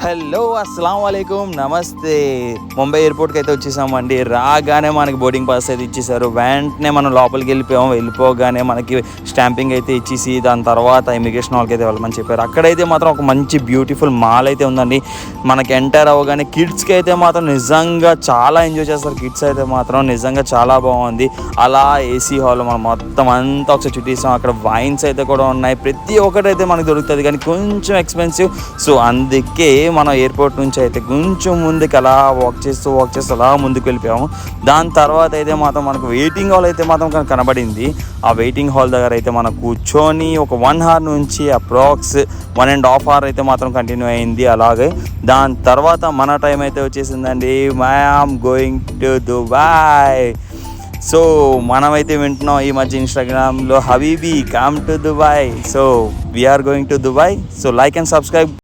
Hello అస్సలం వాలేకుమ్ నమస్తే. ముంబై ఎయిర్పోర్ట్కి అయితే వచ్చేసామండి. రాగానే మనకి బోర్డింగ్ పాస్ అయితే ఇచ్చేసారు. వెంటనే మనం లోపలికి వెళ్ళిపోగానే మనకి స్టాంపింగ్ అయితే ఇచ్చేసి దాని తర్వాత ఇమిగ్రేషన్ వాళ్ళకి అయితే వెళ్ళమని చెప్పారు. అక్కడైతే మాత్రం ఒక మంచి బ్యూటిఫుల్ మాల్ అయితే ఉందండి. మనకి ఎంటర్ అవ్వగానే కిడ్స్కి అయితే మాత్రం నిజంగా చాలా ఎంజాయ్ చేస్తారు. కిడ్స్ అయితే మాత్రం నిజంగా చాలా బాగుంది. అలా ఏసీ హాల్ మనం మొత్తం అంతా ఒకసారి చుట్టేసాం. అక్కడ వైన్స్ అయితే కూడా ఉన్నాయి. ప్రతి ఒక్కటి అయితే మనకు దొరుకుతుంది, కానీ కొంచెం ఎక్స్పెన్సివ్. సో అందుకే మనం ఎయిర్పోర్ట్ నుంచి అయితే కొంచెం ముందుకు అలా వాక్ చేస్తూ అలా ముందుకు వెళ్ళిపోయాము. దాని తర్వాత అయితే మాత్రం మనకు వెయిటింగ్ హాల్ అయితే మాత్రం కనబడింది. ఆ వెయిటింగ్ హాల్ దగ్గర అయితే మనం కూర్చొని ఒక 1 hour నుంచి అప్రాక్స్ 1.5 hour అయితే మాత్రం కంటిన్యూ అయింది. అలాగే దాని తర్వాత మన టైం అయితే వచ్చేసిందండి. I'm going to Dubai. So మనమైతే వింటున్నాం ఈ మధ్య ఇన్స్టాగ్రామ్లో హబీబీ come to Dubai. So we are going to Dubai. So like and subscribe.